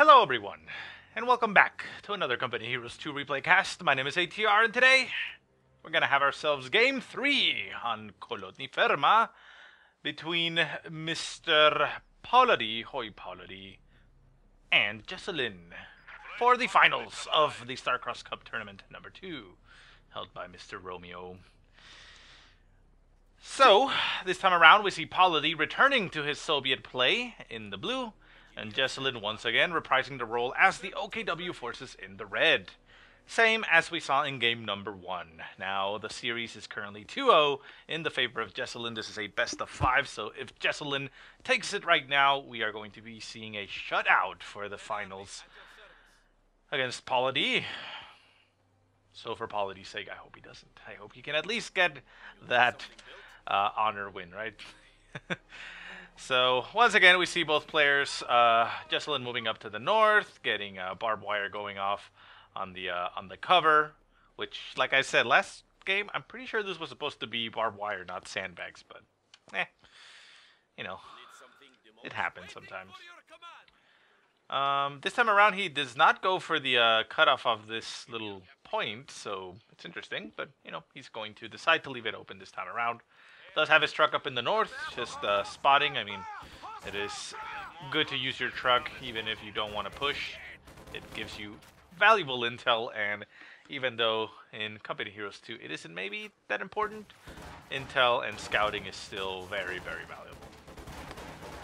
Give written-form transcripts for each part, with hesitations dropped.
Hello everyone, and welcome back to another Company Heroes 2 replay cast. My name is ATR, and today we're gonna have ourselves Game 3 on Kholodny Ferma between Mr. HOI-PauL.a.D, HOI-PauL.a.D, and Jesulin for the finals of the Starcross Cup Tournament number 2, held by Mr. Romeo. So, this time around we see HOI-PauL.a.D returning to his Soviet play in the blue, and Jesulin once again reprising the role as the OKW forces in the red. Same as we saw in game number 1. Now, the series is currently 2-0 in the favor of Jesulin. This is a best of 5, so if Jesulin takes it right now, we are going to be seeing a shutout for the finals against HOI-PauL.a.D. So for HOI-PauL.a.D's sake, I hope he doesn't. I hope he can at least get that honor win, right? So, once again, we see both players, Jesulin moving up to the north, getting barbed wire going off on the cover, which, like I said, last game, I'm pretty sure this was supposed to be barbed wire, not sandbags, but, you know, it happens sometimes. This time around, he does not go for the cutoff of this little point, so it's interesting, but, you know, he's going to decide to leave it open this time around. Does have his truck up in the north, just spotting. I mean, it is good to use your truck even if you don't want to push. It gives you valuable intel, and even though in Company Heroes 2 it isn't maybe that important, intel and scouting is still very, very valuable.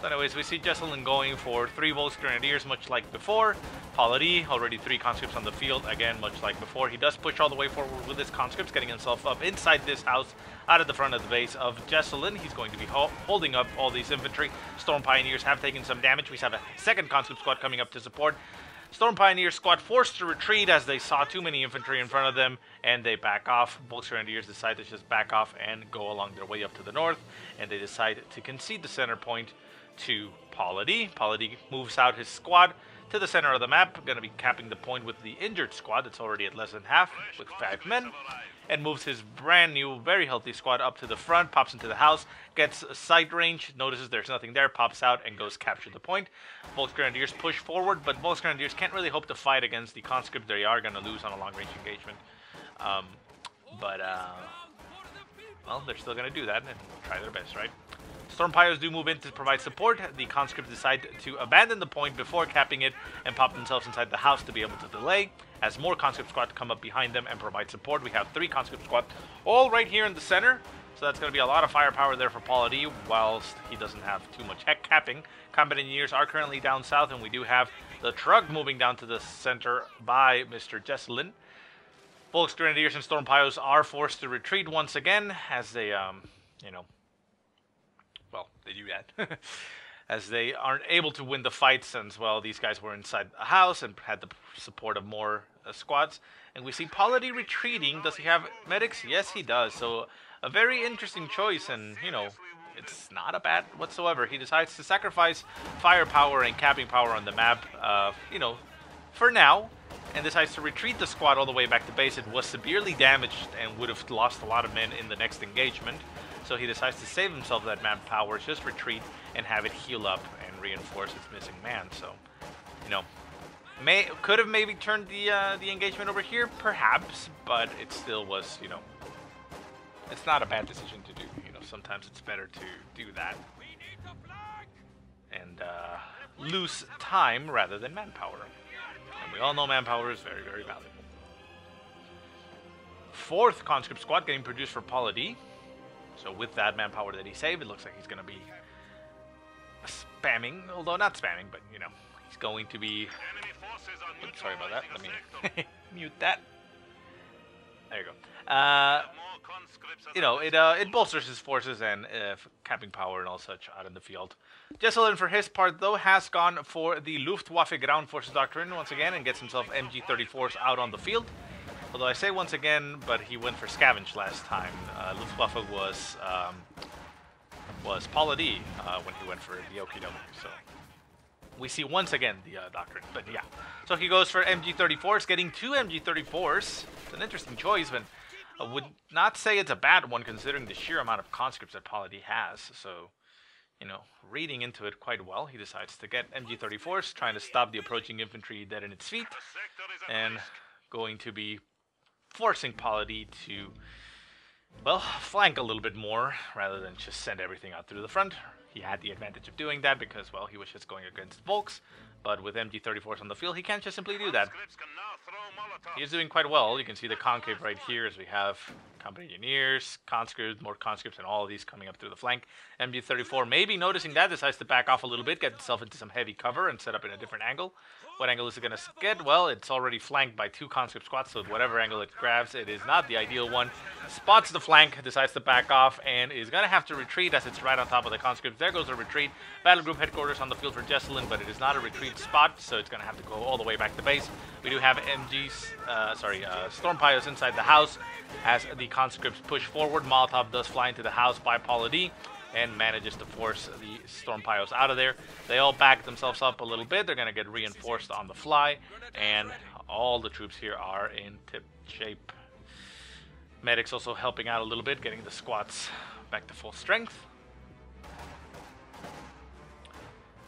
So anyways, we see Jesulin going for 3 Volksgrenadiers, much like before. HOI-PauL.a.D, already 3 conscripts on the field, again, much like before. He does push all the way forward with his conscripts, getting himself up inside this house, out of the front of the base of Jesulin. He's going to be holding up all these infantry. Storm Pioneers have taken some damage. We have a second conscript squad coming up to support. Storm Pioneer squad forced to retreat as they saw too many infantry in front of them, and they back off. Volksgrenadiers decide to just back off and go along their way up to the north, and they decide to concede the center point to HOI-PauL.a.D. HOI-PauL.a.D moves out his squad to the center of the map, going to be capping the point with the injured squad that's already at less than half, with 5 men, and moves his brand new, very healthy squad up to the front, pops into the house, gets sight range, notices there's nothing there, pops out, and goes capture the point. Volksgrenadiers push forward, but Volksgrenadiers can't really hope to fight against the conscript. They are going to lose on a long-range engagement. Well, they're still going to do that and try their best, right? Storm Pyros do move in to provide support. The conscripts decide to abandon the point before capping it and pop themselves inside the house to be able to delay. As more conscript squad come up behind them and provide support, we have 3 conscript squad all right here in the center. So that's going to be a lot of firepower there for HOI-PauL.a.D, whilst he doesn't have too much capping. Combat engineers are currently down south, and we do have the truck moving down to the center by Mr. Jesulin. Volksgrenadiers and Storm Pyros are forced to retreat once again as they, you know, well, they do that. As they aren't able to win the fight since, well, these guys were inside a house and had the support of more squads. And we see HOI-PauL.a.D retreating. Does he have medics? Yes, he does. So a very interesting choice, and, you know, it's not a bad whatsoever. He decides to sacrifice firepower and capping power on the map, you know, for now, and decides to retreat the squad all the way back to base. It was severely damaged and would have lost a lot of men in the next engagement. So he decides to save himself that manpower, just retreat and have it heal up and reinforce its missing man. So, you know, could have maybe turned the engagement over here, perhaps, but it still was, you know, it's not a bad decision to do. You know, sometimes it's better to do that and lose time rather than manpower. And we all know manpower is very, very valuable. 4th conscript squad getting produced for HOI-PauL.a.D. So with that manpower that he saved, it looks like he's going to be spamming, although not spamming, but, you know, he's going to be... Oops, sorry about that. Let me mute that. There you go. You know, it bolsters his forces and capping power and all such out in the field. Jesulin, for his part, though, has gone for the Luftwaffe ground forces doctrine once again and gets himself MG-34s out on the field. Although I say once again, but he went for scavenge last time. Luftwaffe was HOI-PauL.a.D when he went for the OKW. So we see once again the doctrine. But yeah, so he goes for MG-34s, getting 2 MG-34s. It's an interesting choice, but I would not say it's a bad one considering the sheer amount of conscripts that HOI-PauL.a.D has. So, you know, reading into it quite well. He decides to get MG34s, trying to stop the approaching infantry dead in its feet, and going to be forcing PauL.A.D to, well, flank a little bit more rather than just send everything out through the front. He had the advantage of doing that because, well, he was just going against Volks, but with MG34s on the field, he can't just simply do that. He's doing quite well. You can see the concave right here as we have company engineers, conscripts, more conscripts, and all of these coming up through the flank. MG34 maybe noticing that, decides to back off a little bit, get itself into some heavy cover, and set up in a different angle. What angle is it going to get? Well, it's already flanked by 2 conscript squads, so whatever angle it grabs, it is not the ideal one. Spots the flank, decides to back off, and is going to have to retreat as it's right on top of the conscripts. There goes a retreat. Battle group headquarters on the field for Jesulin, but it is not a retreat spot, so it's going to have to go all the way back to base. We do have Storm Pios inside the house as the conscripts push forward. Molotov does fly into the house by PauL.A.D and manages to force the Storm Pios out of there. They all back themselves up a little bit. They're going to get reinforced on the fly, and all the troops here are in tip shape. Medics also helping out a little bit, getting the squads back to full strength.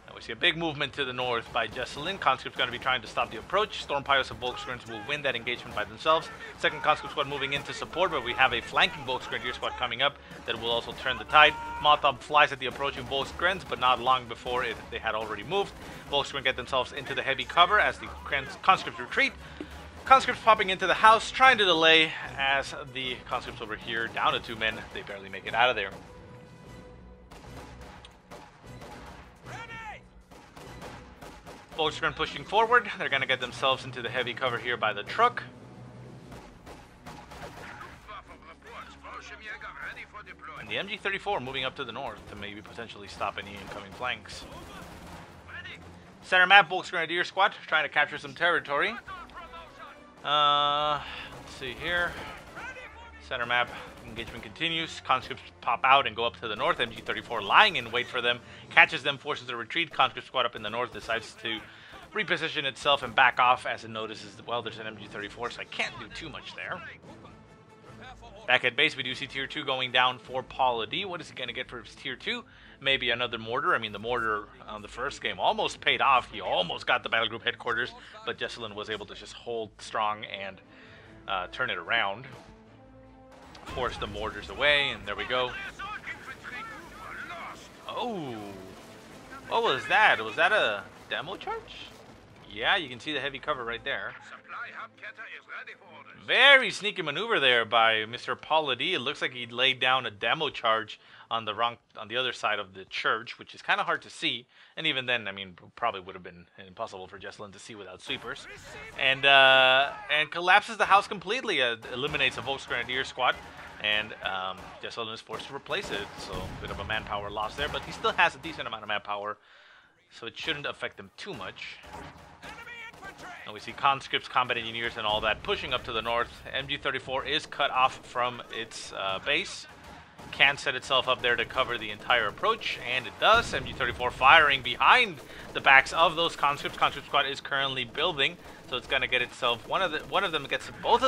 And we see a big movement to the north by Jesulin. Conscript's going to be trying to stop the approach. Storm Pios and Volksgrenadiers will win that engagement by themselves. Second conscript squad moving in to support, but we have a flanking Volksgrenadier squad coming up that will also turn the tide. Molotov flies at the approaching Volksgrenadiers, but not long before they had already moved. Volksgrenadiers get themselves into the heavy cover as the conscripts retreat. Conscripts popping into the house, trying to delay as the conscripts over here, down to 2 men, they barely make it out of there. Volksgrenadiers pushing forward. They're going to get themselves into the heavy cover here by the truck. And the MG34 moving up to the north to maybe potentially stop any incoming flanks. Center map, Volksgrenadier squad trying to capture some territory. Let's see here. Center map, engagement continues. Conscripts pop out and go up to the north. MG34 lying in wait for them, catches them, forces a retreat. Conscript squad up in the north decides to reposition itself and back off as it notices, well, there's an MG34, so I can't do too much there. Back at base, we do see Tier 2 going down for PauL.A.D. What is he going to get for his Tier 2? Maybe another mortar. I mean, the mortar on the first game almost paid off. He almost got the battle group headquarters, but Jesulin was able to just hold strong and turn it around. Force the mortars away, and there we go. Oh, what was that? Was that a demo charge? Yeah, you can see the heavy cover right there. Very sneaky maneuver there by Mr. PauL.A.D. It looks like he laid down a demo charge on the other side of the church, which is kind of hard to see. And even then, I mean, probably would have been impossible for Jesulin to see without sweepers. And collapses the house completely. Eliminates a Volksgrenadier squad. And Jesulin is forced to replace it. So a bit of a manpower loss there, but he still has a decent amount of manpower, so it shouldn't affect him too much. And we see conscripts, combat engineers, and all that pushing up to the north. MG34 is cut off from its base. Can't set itself up there to cover the entire approach, and it does. MG34 firing behind the backs of those conscripts. Conscript squad is currently building, so it's going to get itself. Both of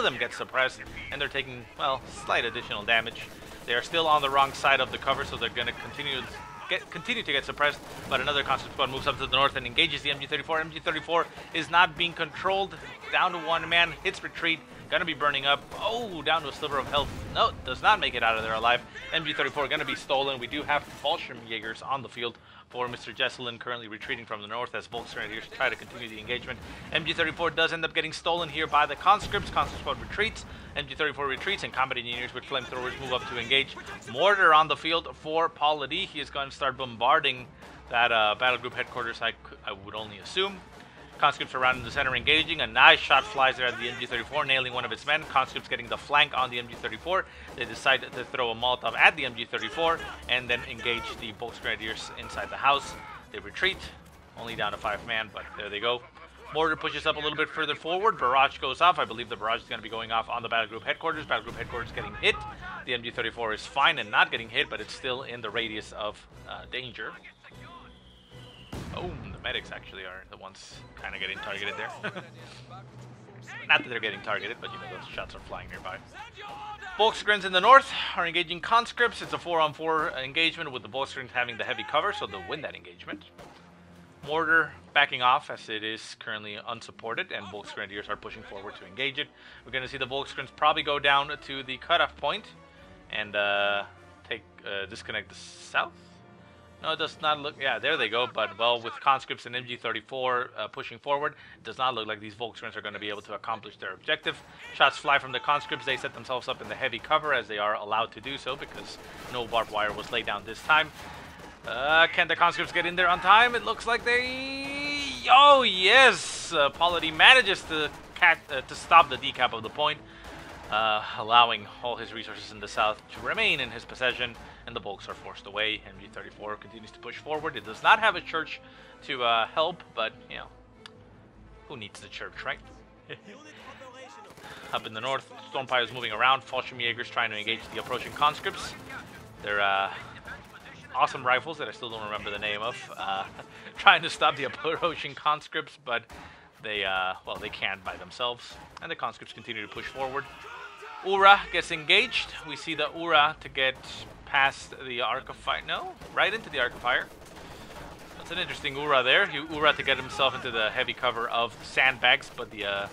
them get suppressed, and they're taking, well, slight additional damage. They are still on the wrong side of the cover, so they're going to continue to get suppressed, but another conscript squad moves up to the north and engages the MG34. MG34 is not being controlled, down to 1 man, hits retreat, gonna be burning up. Oh, down to a sliver of health. No, does not make it out of there alive. MG34 gonna be stolen. We do have Fallschirmjägers on the field for Mr. Jesulin, currently retreating from the north as Volksgrenadiers try to continue the engagement. MG34 does end up getting stolen here by the conscripts. Conscript squad retreats. MG34 retreats, and combat engineers with flamethrowers move up to engage. Mortar on the field for PauL.A.D. He is going to start bombarding that battle group headquarters, I would only assume. Conscripts around in the center engaging. A nice shot flies there at the MG34, nailing one of its men. Conscripts getting the flank on the MG34. They decide to throw a Molotov at the MG34 and then engage the Volksgrenadiers inside the house. They retreat, only down to 5 man, but there they go. Mortar pushes up a little bit further forward. Barrage goes off. I believe the barrage is going to be going off on the battle group headquarters. Battle group headquarters getting hit. The MG34 is fine and not getting hit, but it's still in the radius of danger. Oh, the medics actually are the ones kind of getting targeted there. Not that they're getting targeted, but you know, those shots are flying nearby. Volksgrens in the north are engaging conscripts. It's a 4-on-4 engagement with the Volksgrens having the heavy cover, so they'll win that engagement. Mortar backing off as it is currently unsupported, and Volksgrenadiers are pushing forward to engage it. We're going to see the Volksgrens probably go down to the cutoff point and disconnect the south. No, it does not look... Yeah, there they go. But, well, with conscripts and MG34 pushing forward, it does not look like these Volksgrens are going to be able to accomplish their objective. Shots fly from the conscripts. They set themselves up in the heavy cover as they are allowed to do so because no barbed wire was laid down this time. Can the conscripts get in there on time? It looks like they... Oh, yes! HOI-PauL.A.D manages to stop the decap of the point, allowing all his resources in the south to remain in his possession, and the Volks are forced away. MG34 continues to push forward. It does not have a church to help, but, you know, who needs the church, right? Up in the north, Stormpire is moving around. Fallschirmjägers trying to engage the approaching conscripts. They're awesome rifles that I still don't remember the name of, trying to stop the approaching conscripts, but they, well, they can't by themselves, and the conscripts continue to push forward. Ura gets engaged. We see the Ura to get past the arc of fire. No, right into the arc of fire. That's an interesting Ura there. Ura to get himself into the heavy cover of sandbags, but the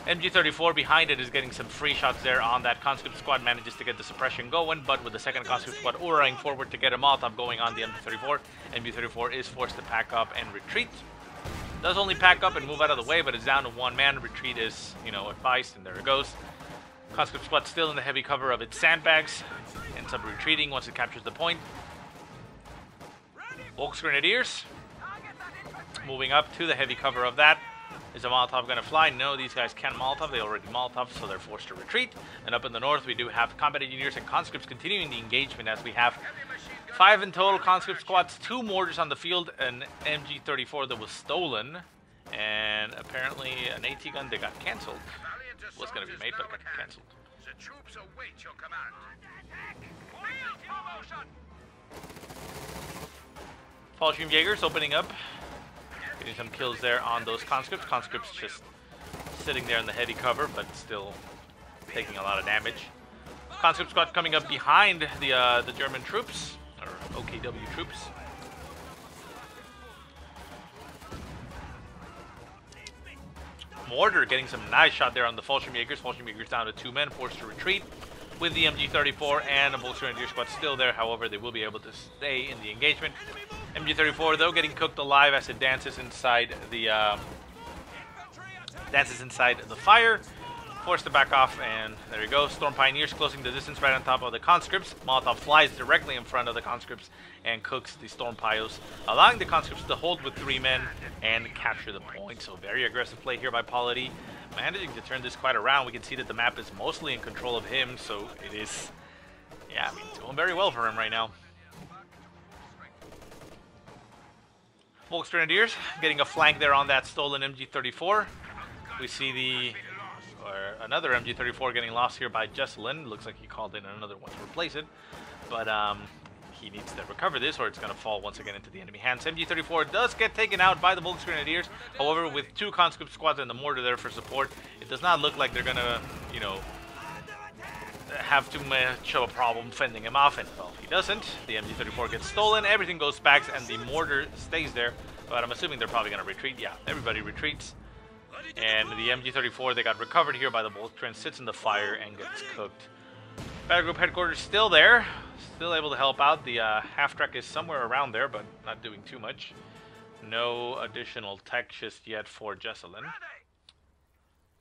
MG34 behind it is getting some free shots there on that conscript squad, manages to get the suppression going, but with the second conscript squad Uraing forward to get a Molotov going on the MG34, MG34 is forced to pack up and retreat. Does only pack up and move out of the way, but it's down to one man. Retreat is, you know, advised, and there it goes. Conscript squad still in the heavy cover of its sandbags, ends up retreating once it captures the point. Volksgrenadiers moving up to the heavy cover of that. Is a Molotov going to fly? No, these guys can't Molotov. They already Molotov, so they're forced to retreat. And up in the north, we do have combat engineers and conscripts continuing the engagement as we have 5 in total conscript squads, 2 mortars on the field, an MG34 that was stolen, and apparently an AT gun that got cancelled. Was going to be made, but got cancelled. The troops await your command. Fallschirmjägers opening up. Getting some kills there on those conscripts. Conscripts just sitting there in the heavy cover, but still taking a lot of damage. Conscript squad coming up behind the German troops, or OKW troops. Mortar getting some nice shot there on the Fallschirmjägers. Fallschirmjägers down to 2 men, forced to retreat with the MG34 and the Volksgrenadier squad still there. However, they will be able to stay in the engagement. MG34 though getting cooked alive as it dances inside the fire. Forced to back off, and there you go. Storm Pioneers closing the distance right on top of the conscripts. Molotov flies directly in front of the conscripts and cooks the Storm Pios, allowing the conscripts to hold with 3 men and capture the point. So very aggressive play here by HOI-PauL.A.D, managing to turn this quite around. We can see that the map is mostly in control of him, so it is, yeah, I mean, it's going very well for him right now. Volksgrenadiers getting a flank there on that stolen MG34. We see another MG34 getting lost here by Jesulin. Looks like he called in another one to replace it, but he needs to recover this or it's going to fall once again into the enemy hands. MG34 does get taken out by the Volksgrenadiers. However, with 2 conscript squads and the mortar there for support, it does not look like they're going to, you know, have too much of a problem fending him off, and well, he doesn't. The MG34 gets stolen, everything goes back, and the mortar stays there, but I'm assuming they're probably going to retreat. Yeah, everybody retreats. And the MG34 that got recovered here by the Volksgren sits in the fire and gets cooked. Battle Group Headquarters still there, still able to help out. The half-track is somewhere around there, but not doing too much. No additional tech just yet for Jesulin.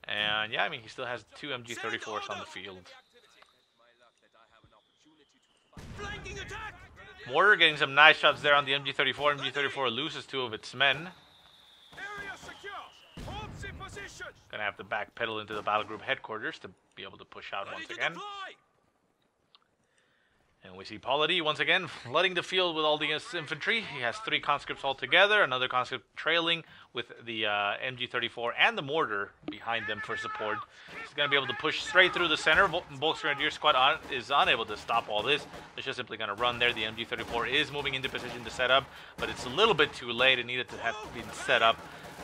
And yeah, I mean, he still has 2 MG34s on the field. Mortar getting some nice shots there on the MG34. MG34 loses 2 of its men. Gonna have to backpedal into the battle group headquarters to be able to push out once again. And we see HOI-PauL.A.D once again flooding the field with all the infantry. He has 3 conscripts all together, another conscript trailing with the MG34 and the mortar behind them for support. He's going to be able to push straight through the center. Volksgrenadier squad is unable to stop all this. They're just simply going to run there. The MG34 is moving into position to set up, but it's a little bit too late. It needed to have been set up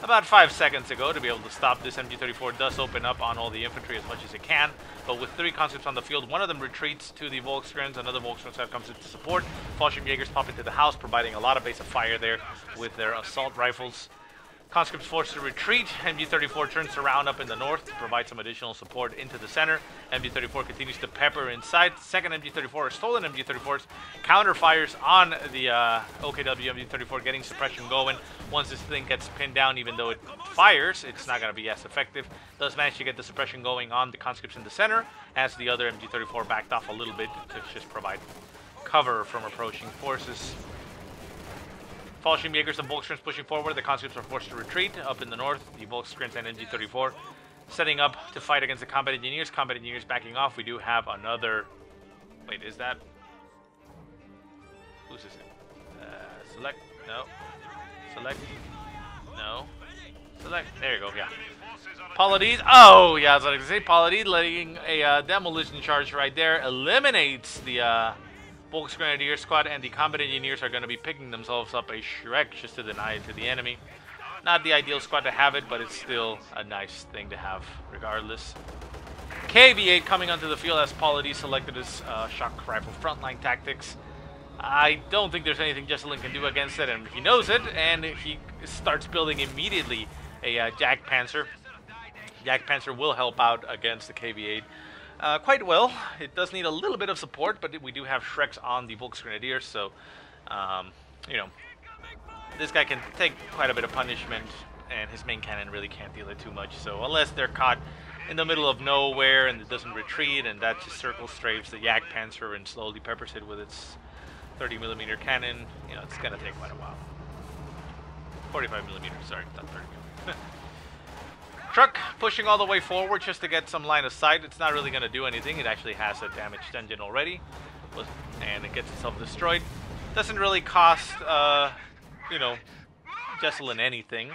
about 5 seconds ago to be able to stop this. MG34 does open up on all the infantry as much as it can, but with 3 conscripts on the field, one of them retreats to the Volksgrens, another Volksgren side comes into support. Fallschirmjägers pop into the house, providing a lot of base of fire there with their assault rifles. Conscripts forced to retreat. MG34 turns around up in the north to provide some additional support into the center. MG34 continues to pepper inside. Second MG34 or stolen MG34s counter fires on the OKW MG34, getting suppression going. Once this thing gets pinned down, even though it fires, it's not going to be as effective. Does manage to get the suppression going on the conscripts in the center, as the other MG34 backed off a little bit to just provide cover from approaching forces. Fallschirmjägers and Volksgrens pushing forward. The conscripts are forced to retreat up in the north. The Volksgrens and MG34 setting up to fight against the combat engineers. Combat engineers backing off. We do have another... Wait, is that... Who's this? Select. No. Select. No. Select. There you go, yeah. HOI-PauL.a.D. Oh, yeah, I was going to say HOI-PauL.a.D. letting a demolition charge right there. Eliminates the... Volksgrenadier squad, and the combat engineers are going to be picking themselves up a Shrek just to deny it to the enemy. Not the ideal squad to have it, but it's still a nice thing to have regardless. KV-8 coming onto the field as HOI-PauL.a.D. selected his shock rifle frontline tactics. I don't think there's anything Jesulin can do against it, and he knows it, and he starts building immediately a Jagdpanzer. Jagdpanzer will help out against the KV-8. Quite well. It does need a little bit of support, but we do have Shreks on the Volksgrenadiers, so, you know, this guy can take quite a bit of punishment, and his main cannon really can't deal it too much. So unless they're caught in the middle of nowhere and it doesn't retreat, and that just circle strafes the Jagdpanzer and slowly peppers it with its 30mm cannon, you know, it's going to take quite a while. 45mm, sorry, not 30mm. Truck pushing all the way forward just to get some line of sight. It's not really going to do anything. It actually has a damaged engine already, and it gets itself destroyed. Doesn't really cost, you know, Jesulin anything.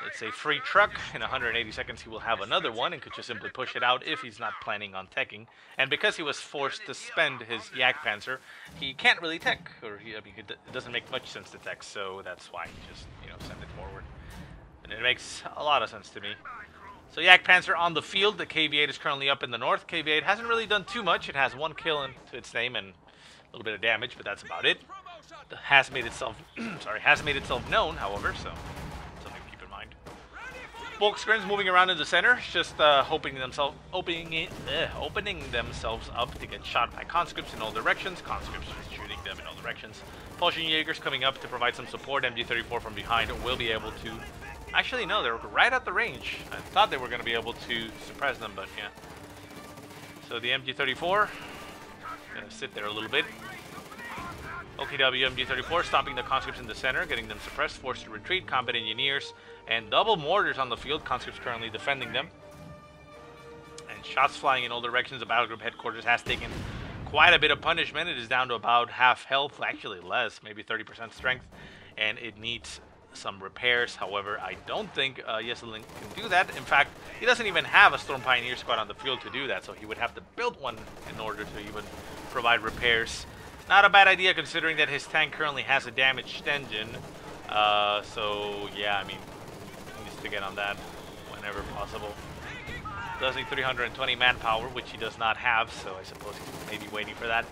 It's a free truck. In 180 seconds he will have another one and could just simply push it out if he's not planning on teching. And because he was forced to spend his Jagdpanzer, he can't really tech, or I mean, it doesn't make much sense to tech, so that's why he just, you know, send it forward. And it makes a lot of sense to me. So Jagdpanzer on the field. The KV-8 is currently up in the north. KV-8 hasn't really done too much. It has 1 kill into its name and a little bit of damage, but that's about it. It has made itself has made itself known, however, so something to keep in mind. Volksgrens moving around in the center, just opening themselves up to get shot by conscripts in all directions. Conscripts just shooting them in all directions. Fallschirmjägers coming up to provide some support. MG34 from behind will be able to... Actually, no, they're right at the range. I thought they were going to be able to suppress them, but yeah. So the MG34 gonna sit there a little bit. OKW MG34 stopping the conscripts in the center, getting them suppressed, forced to retreat. Combat engineers and double mortars on the field. Conscripts currently defending them. And shots flying in all directions. The battle group headquarters has taken quite a bit of punishment. It is down to about half health, actually less, maybe 30% strength, and it needs some repairs. However, I don't think Jesulin can do that. In fact, he doesn't even have a Storm Pioneer squad on the field to do that, so he would have to build one in order to even provide repairs. Not a bad idea considering that his tank currently has a damaged engine. So yeah, I mean, he needs to get on that whenever possible. Does need 320 manpower, which he does not have, so I suppose he's maybe waiting for that.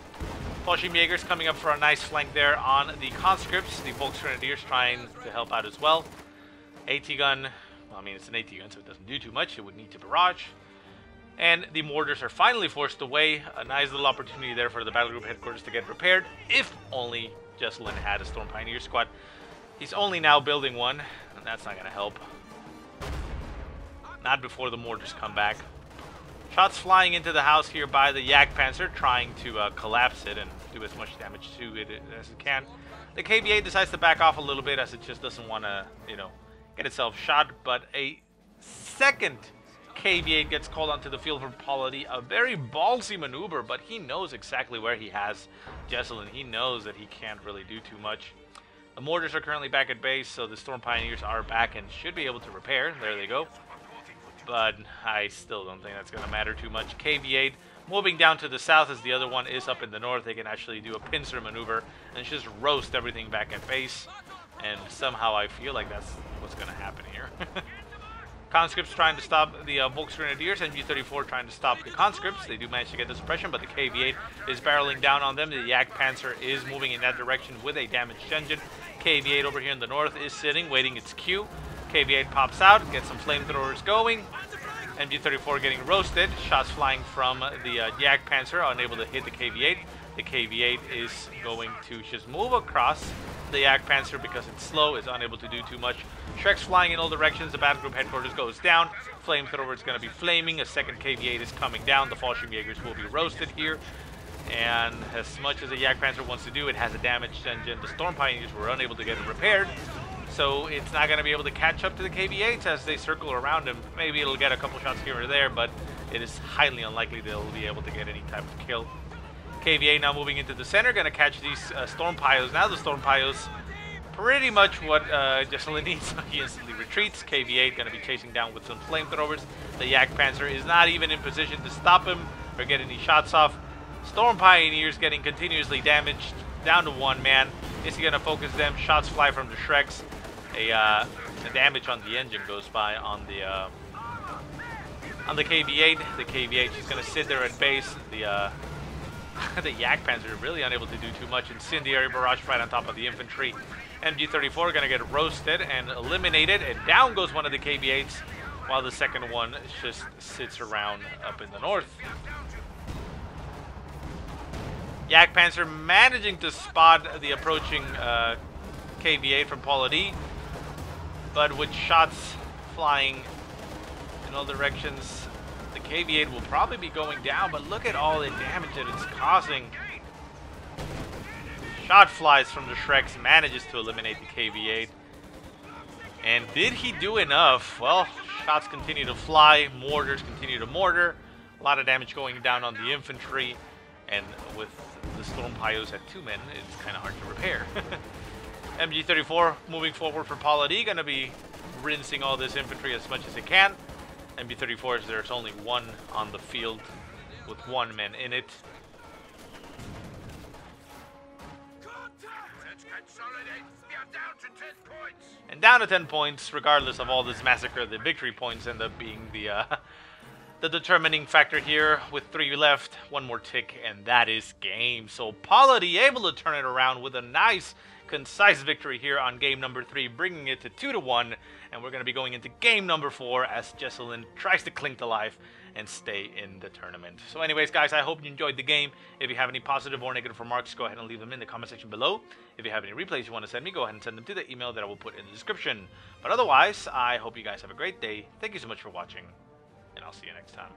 Fallschirmjägers coming up for a nice flank there on the conscripts. The Volksgrenadiers trying to help out as well. AT gun, well, I mean, it's an AT gun, so it doesn't do too much. It would need to barrage. And the mortars are finally forced away. A nice little opportunity there for the battle group headquarters to get repaired, if only Jesulin had a Storm Pioneer squad. He's only now building one, and that's not going to help. Not before the mortars come back. Shots flying into the house here by the Jagdpanzer, trying to collapse it and do as much damage to it as it can. The KV-8 decides to back off a little bit as it just doesn't want to, you know, get itself shot. But a second KV-8 gets called onto the field from HOI-PauL.a.D. A very ballsy maneuver, but he knows exactly where he has Jesulin. He knows that he can't really do too much. The mortars are currently back at base, so the Storm Pioneers are back and should be able to repair. There they go. But I still don't think that's going to matter too much. KV-8 moving down to the south as the other one is up in the north. They can actually do a pincer maneuver and just roast everything back at base. And somehow I feel like that's what's going to happen here. Conscripts trying to stop the Volksgrenadiers, and MG-34 trying to stop the conscripts. They do manage to get the suppression, but the KV-8 is barreling down on them. The Jagdpanzer is moving in that direction with a damaged engine. KV-8 over here in the north is sitting, waiting its cue. KV-8 pops out, gets some flamethrowers going. MG-34 getting roasted. Shots flying from the Jagdpanzer, unable to hit the KV-8. The KV-8 is going to just move across the Jagdpanzer because it's slow, is unable to do too much. Shreks flying in all directions. The battle group headquarters goes down. Flamethrower is going to be flaming. A second KV-8 is coming down. The Fallschirmjägers will be roasted here. And as much as the Jagdpanzer wants to do, it has a damaged engine. The Storm Pioneers were unable to get it repaired. So it's not going to be able to catch up to the KV-8s as they circle around him. Maybe it'll get a couple shots here or there, but it is highly unlikely they'll be able to get any type of kill. KV-8 now moving into the center, going to catch these Storm Pios. Now the Storm Pios, pretty much what Jesulin needs, so he instantly retreats. KV-8 going to be chasing down with some flamethrowers. The Jagdpanzer is not even in position to stop him or get any shots off. Storm Pioneers getting continuously damaged, down to one man. Is he going to focus them? Shots fly from the Shreks. The damage on the engine goes by on the KV-8. The KV-8 is going to sit there at base. The Jagdpanzer are really unable to do too much. Incendiary barrage right on top of the infantry. MG-34 going to get roasted and eliminated, and down goes one of the KV-8s, while the second one just sits around up in the north. Jagdpanzer managing to spot the approaching KV-8 from HOI-PauL.a.D, but with shots flying in all directions, the KV-8 will probably be going down, but look at all the damage that it's causing. Shot flies from the Shreks, manages to eliminate the KV-8. And did he do enough? Well, shots continue to fly, mortars continue to mortar. A lot of damage going down on the infantry, and with the Storm Pios at 2 men, it's kind of hard to repair. MG-34 moving forward for HOI-PauL.a.D, going to be rinsing all this infantry as much as it can. MG-34 is there's only one on the field with 1 man in it. And down to 10 points, regardless of all this massacre, the victory points end up being the determining factor here. With 3 left, 1 more tick, and that is game. So HOI-PauL.a.D able to turn it around with a nice, concise victory here on game number 3, bringing it to 2-1. And we're going to be going into game number 4 as Jesulin tries to cling to life and stay in the tournament. So anyways, guys, I hope you enjoyed the game. If you have any positive or negative remarks, go ahead and leave them in the comment section below. If you have any replays you want to send me, go ahead and send them to the email that I will put in the description. But otherwise, I hope you guys have a great day. Thank you so much for watching, and I'll see you next time.